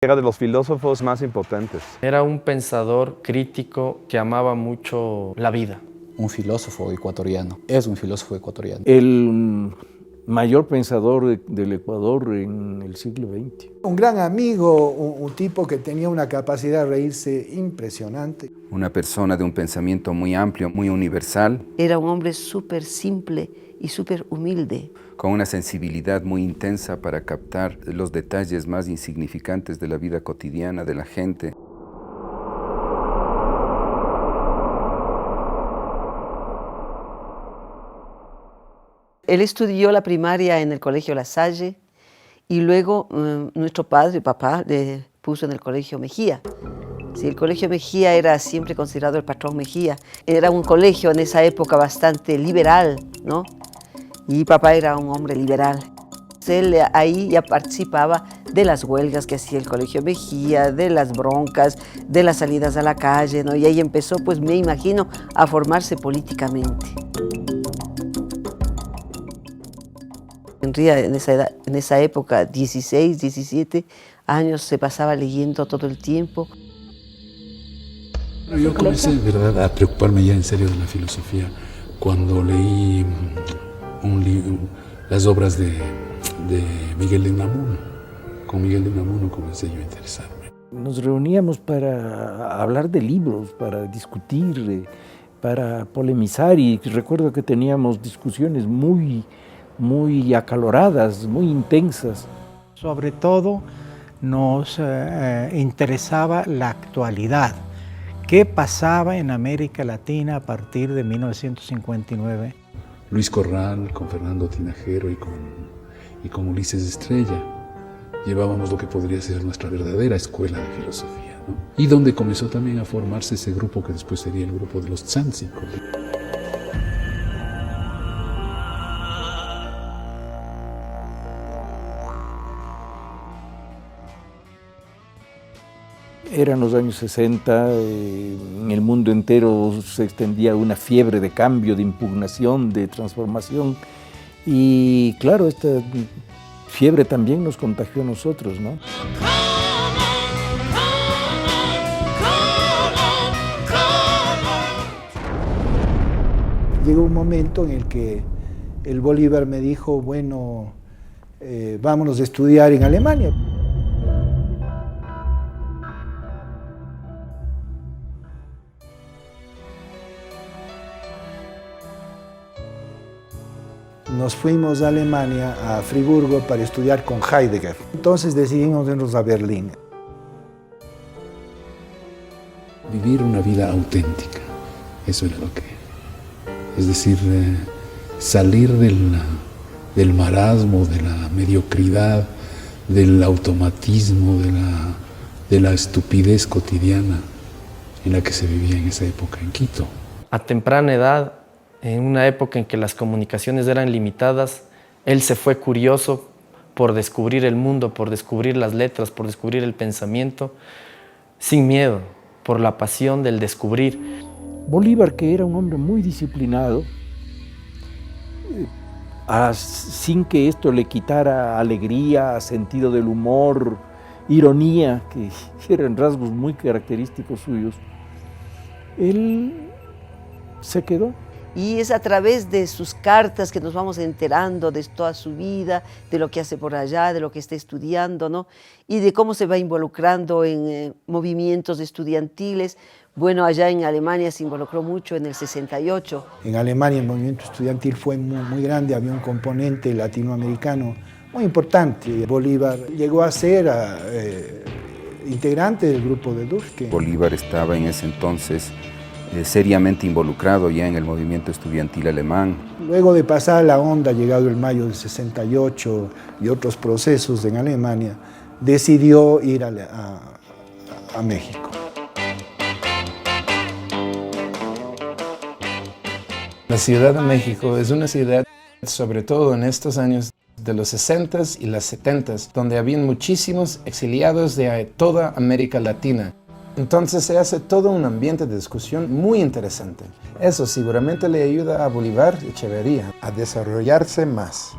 Era de los filósofos más importantes. Era un pensador crítico que amaba mucho la vida. Un filósofo ecuatoriano, es un filósofo ecuatoriano. El mayor pensador del Ecuador en el siglo XX. Un gran amigo, un tipo que tenía una capacidad de reírse impresionante. Una persona de un pensamiento muy amplio, muy universal. Era un hombre súper simple y súper humilde. Con una sensibilidad muy intensa para captar los detalles más insignificantes de la vida cotidiana de la gente. Él estudió la primaria en el Colegio La Salle y luego nuestro padre, papá, le puso en el Colegio Mejía. Sí, el Colegio Mejía era siempre considerado el patrón Mejía. Era un colegio en esa época bastante liberal, ¿no? Y papá era un hombre liberal. Él ahí ya participaba de las huelgas que hacía el Colegio Mejía, de las broncas, de las salidas a la calle, ¿no? Y ahí empezó, pues me imagino, a formarse políticamente. En esa época, 16, 17 años, se pasaba leyendo todo el tiempo. Yo comencé, ¿verdad?, a preocuparme ya en serio de la filosofía cuando leí las obras de Miguel de Unamuno. Con Miguel de Unamuno comencé yo a interesarme. Nos reuníamos para hablar de libros, para discutir, para polemizar, y recuerdo que teníamos discusiones muy acaloradas, muy intensas. Sobre todo nos interesaba la actualidad. ¿Qué pasaba en América Latina a partir de 1959? Luis Corral, con Fernando Tinajero y con Ulises Estrella, llevábamos lo que podría ser nuestra verdadera escuela de filosofía, ¿no? Y donde comenzó también a formarse ese grupo que después sería el grupo de los Tsántsikos. Eran los años 60, en el mundo entero se extendía una fiebre de cambio, de impugnación, de transformación. Y claro, esta fiebre también nos contagió a nosotros, ¿no? Llegó un momento en el que el Bolívar me dijo, bueno, vámonos a estudiar en Alemania. Nos fuimos a Alemania, a Friburgo, para estudiar con Heidegger. Entonces decidimos irnos a Berlín. Vivir una vida auténtica, eso era lo que... Es decir, salir del marasmo, de la mediocridad, del automatismo, de la estupidez cotidiana en la que se vivía en esa época en Quito. A temprana edad, en una época en que las comunicaciones eran limitadas, él se fue curioso por descubrir el mundo, por descubrir las letras, por descubrir el pensamiento, sin miedo, por la pasión del descubrir. Bolívar, que era un hombre muy disciplinado, sin que esto le quitara alegría, sentido del humor, ironía, que eran rasgos muy característicos suyos, él se quedó. Y es a través de sus cartas que nos vamos enterando de toda su vida, de lo que hace por allá, de lo que está estudiando, ¿no? Y de cómo se va involucrando en movimientos estudiantiles. Bueno, allá en Alemania se involucró mucho en el 68. En Alemania el movimiento estudiantil fue muy grande, había un componente latinoamericano muy importante. Bolívar llegó a ser integrante del grupo de Duschke. Bolívar estaba en ese entonces seriamente involucrado ya en el movimiento estudiantil alemán. Luego de pasar la onda, llegado el mayo del 68 y otros procesos en Alemania, decidió ir a México. La Ciudad de México es una ciudad, sobre todo en estos años de los 60s y los 70s, donde habían muchísimos exiliados de toda América Latina. Entonces se hace todo un ambiente de discusión muy interesante. Eso seguramente le ayuda a Bolívar Echeverría a desarrollarse más.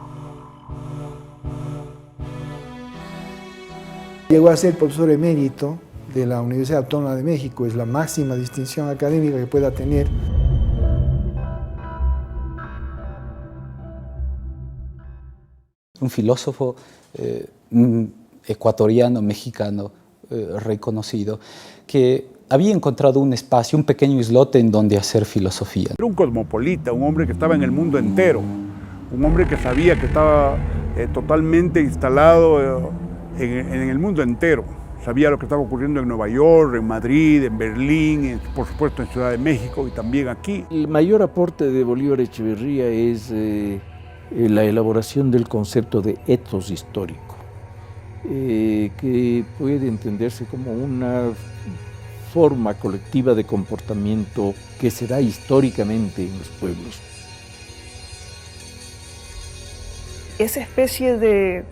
Llegó a ser profesor emérito de la Universidad Autónoma de México, es la máxima distinción académica que pueda tener. Un filósofo ecuatoriano, mexicano, reconocido, que había encontrado un espacio, un pequeño islote en donde hacer filosofía. Era un cosmopolita, un hombre que estaba en el mundo entero, un hombre que sabía que estaba totalmente instalado en el mundo entero. Sabía lo que estaba ocurriendo en Nueva York, en Madrid, en Berlín, por supuesto en Ciudad de México y también aquí. El mayor aporte de Bolívar Echeverría es la elaboración del concepto de ethos histórico, que puede entenderse como una forma colectiva de comportamiento que se da históricamente en los pueblos. Esa especie de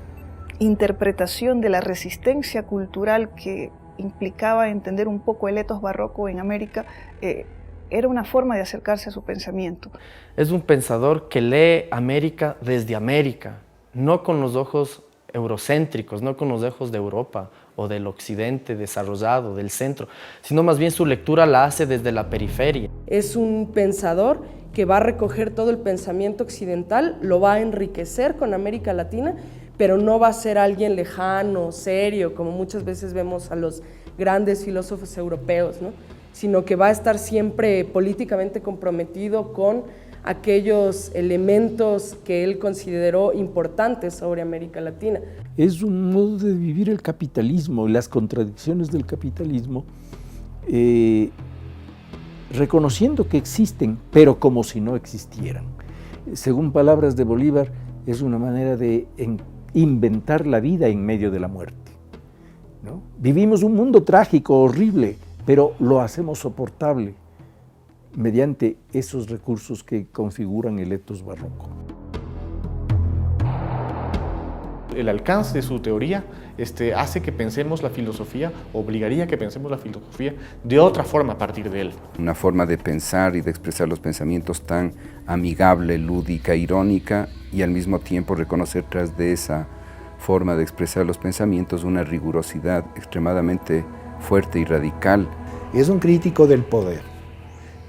interpretación de la resistencia cultural que implicaba entender un poco el etos barroco en América, era una forma de acercarse a su pensamiento. Es un pensador que lee América desde América, no con los ojos eurocéntricos, no con los ojos de Europa o del occidente desarrollado, del centro, sino más bien su lectura la hace desde la periferia. Es un pensador que va a recoger todo el pensamiento occidental, lo va a enriquecer con América Latina, pero no va a ser alguien lejano, serio, como muchas veces vemos a los grandes filósofos europeos, ¿no? Sino que va a estar siempre políticamente comprometido con aquellos elementos que él consideró importantes sobre América Latina. Es un modo de vivir el capitalismo y las contradicciones del capitalismo, reconociendo que existen, pero como si no existieran. Según palabras de Bolívar, es una manera de inventar la vida en medio de la muerte, ¿no? Vivimos un mundo trágico, horrible, pero lo hacemos soportable mediante esos recursos que configuran el etos barroco. El alcance de su teoría hace que pensemos la filosofía, obligaría a que pensemos la filosofía de otra forma a partir de él. Una forma de pensar y de expresar los pensamientos tan amigable, lúdica, irónica, y al mismo tiempo reconocer tras de esa forma de expresar los pensamientos una rigurosidad extremadamente fuerte y radical. Es un crítico del poder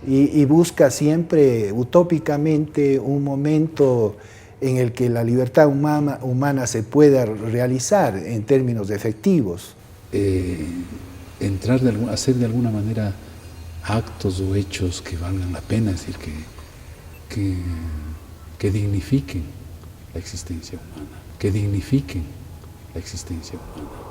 y busca siempre utópicamente un momento en el que la libertad humana se pueda realizar en términos efectivos. Hacer de alguna manera actos o hechos que valgan la pena, es decir, que dignifiquen la existencia humana, que dignifiquen la existencia humana.